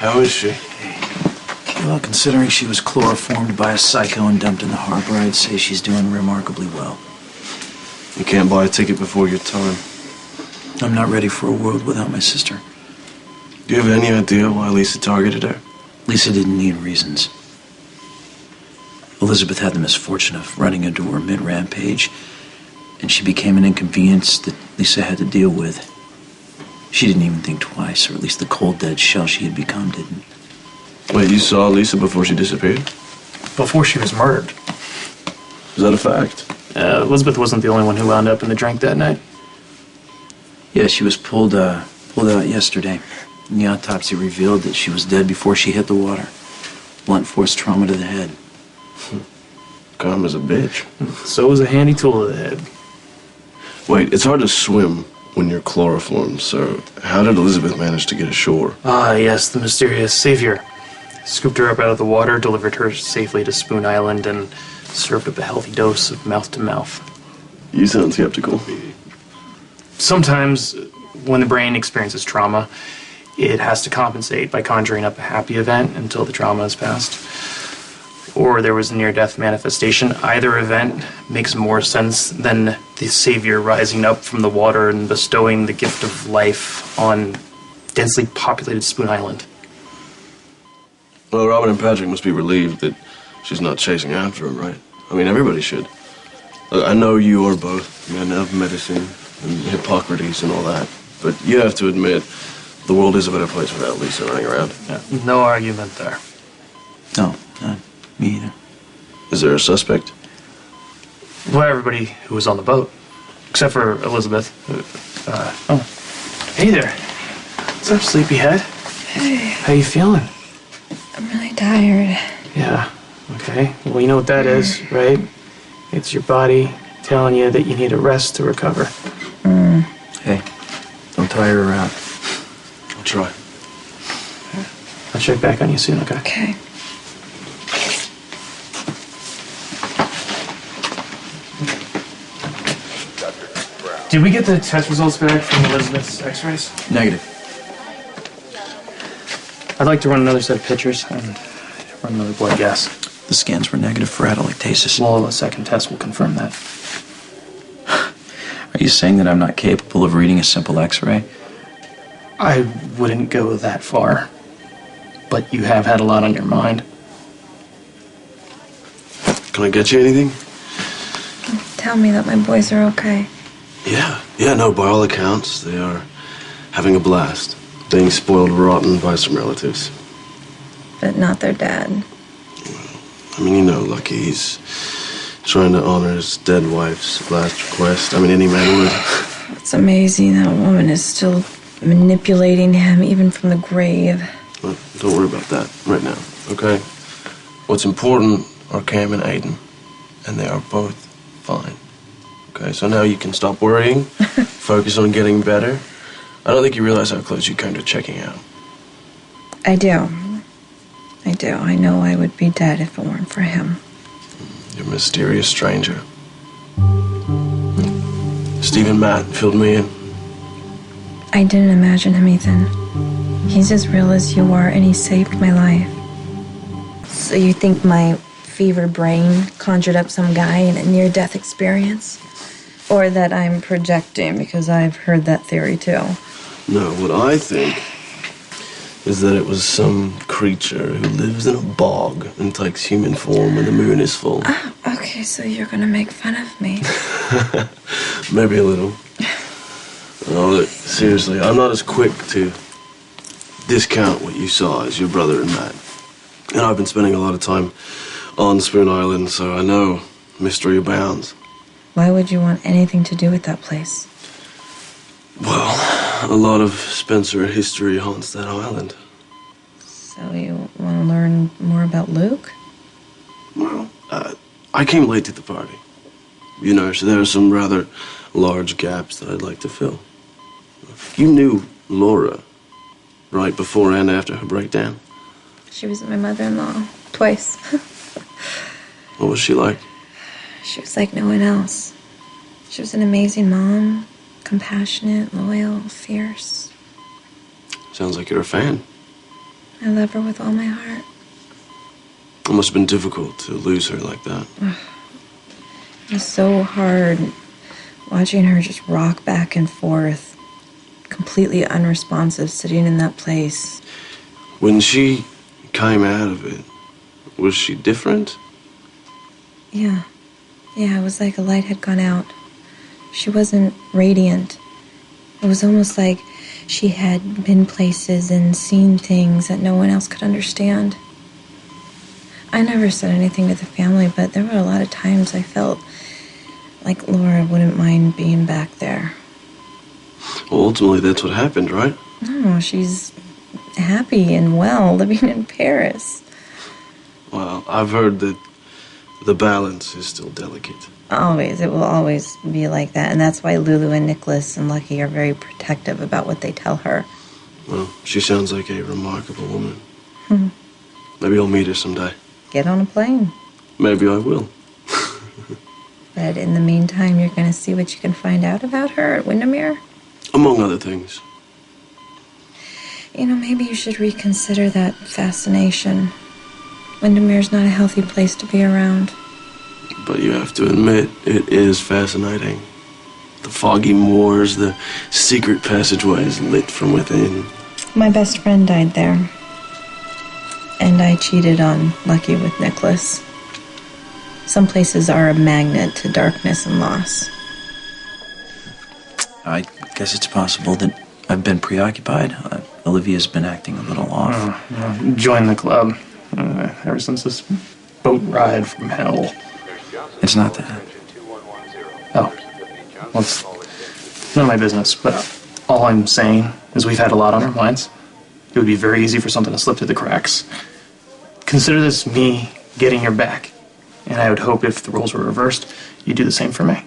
How is she? Well, considering she was chloroformed by a psycho and dumped in the harbor, I'd say she's doing remarkably well. You can't buy a ticket before your time. I'm not ready for a world without my sister. Do you have any idea why Lisa targeted her? Lisa didn't need reasons. Elizabeth had the misfortune of running into her mid-rampage, and she became an inconvenience that Lisa had to deal with. She didn't even think twice, or at least the cold, dead shell she had become didn't. Wait, you saw Lisa before she disappeared? Before she was murdered. Is that a fact? Elizabeth wasn't the only one who wound up in the drink that night. Yeah, she was pulled out yesterday. And the autopsy revealed that she was dead before she hit the water. Blunt force trauma to the head. Karma's a bitch. So was a handy tool to the head. Wait, it's hard to swim when you're chloroformed, so how did Elizabeth manage to get ashore? Ah, yes, the mysterious savior. Scooped her up out of the water, delivered her safely to Spoon Island, and served up a healthy dose of mouth-to-mouth. You sound skeptical. Sometimes, when the brain experiences trauma, it has to compensate by conjuring up a happy event until the trauma is past. Or there was a near-death manifestation. Either event makes more sense than the savior rising up from the water and bestowing the gift of life on densely populated Spoon Island. Well, Robin and Patrick must be relieved that she's not chasing after him, right? I mean, everybody should. Look, I know you are both men of medicine and Hippocrates and all that, but you have to admit the world is a better place without Lisa running around. Yeah, no argument there. No, not me either. Is there a suspect? Well, everybody who was on the boat, except for Elizabeth. Oh, hey there. What's up, sleepyhead? Hey. How you feeling? I'm really tired. Yeah, okay. Well, you know what that is, right? It's your body telling you that you need a rest to recover. Hey, don't tire her out. I'll try. I'll check back on you soon, okay? Okay. Did we get the test results back from Elizabeth's x-rays? Negative. I'd like to run another set of pictures and run another blood gas. The scans were negative for atelectasis. Well, a second test will confirm that. Are you saying that I'm not capable of reading a simple x-ray? I wouldn't go that far, but you have had a lot on your mind. Can I get you anything? Tell me that my boys are okay. Yeah, no, by all accounts, they are having a blast. Being spoiled rotten by some relatives. But not their dad. I mean, you know, Lucky, he's trying to honor his dead wife's last request. I mean, any man would. It's amazing that a woman is still manipulating him, even from the grave. Well, don't worry about that right now, okay? What's important are Cam and Aiden, and they are both fine. Okay, so now you can stop worrying, focus on getting better. I don't think you realize how close you came to checking out. I do. I know I would be dead if it weren't for him. You're a mysterious stranger. Steve and Matt filled me in. I didn't imagine him, Ethan. He's as real as you are, and he saved my life. So you think my fevered brain conjured up some guy in a near-death experience? Or that I'm projecting, because I've heard that theory too. No, what I think is that it was some creature who lives in a bog and takes human form when the moon is full. Oh, okay, so you're gonna make fun of me. Maybe a little. Oh, look, seriously, I'm not as quick to discount what you saw as your brother and Matt. And I've been spending a lot of time on Spoon Island, so I know mystery abounds. Why would you want anything to do with that place? Well, a lot of Spencer history haunts that island. So you want to learn more about Luke? Well, I came late to the party. You know, so there are some rather large gaps that I'd like to fill. You knew Laura right before and after her breakdown? She was my mother-in-law, twice. What was she like? She was like no one else. She was an amazing mom, compassionate, loyal, fierce. Sounds like you're a fan. I love her with all my heart. It must have been difficult to lose her like that. It was so hard watching her just rock back and forth, completely unresponsive, sitting in that place. When she came out of it, was she different? Yeah. Yeah, it was like a light had gone out. She wasn't radiant. It was almost like she had been places and seen things that no one else could understand. I never said anything to the family, but there were a lot of times I felt like Laura wouldn't mind being back there. Well, ultimately, that's what happened, right? No, she's happy and well living in Paris. Well, I've heard that the balance is still delicate. Always. It will always be like that. And that's why Lulu and Nicholas and Lucky are very protective about what they tell her. Well, she sounds like a remarkable woman. Maybe I'll meet her someday. Get on a plane. Maybe I will. But in the meantime, you're going to see what you can find out about her at Wyndemere? Among other things. You know, maybe you should reconsider that fascination. Windemere's not a healthy place to be around. But you have to admit, it is fascinating. The foggy moors, the secret passageways lit from within. My best friend died there. And I cheated on Lucky with Nicholas. Some places are a magnet to darkness and loss. I guess it's possible that I've been preoccupied. Olivia's been acting a little off. Join the club. Ever since this boat ride from hell. It's not that. Oh. Well, it's none of my business, but all I'm saying is we've had a lot on our minds. It would be very easy for something to slip through the cracks. Consider this me getting your back. And I would hope if the roles were reversed, you'd do the same for me.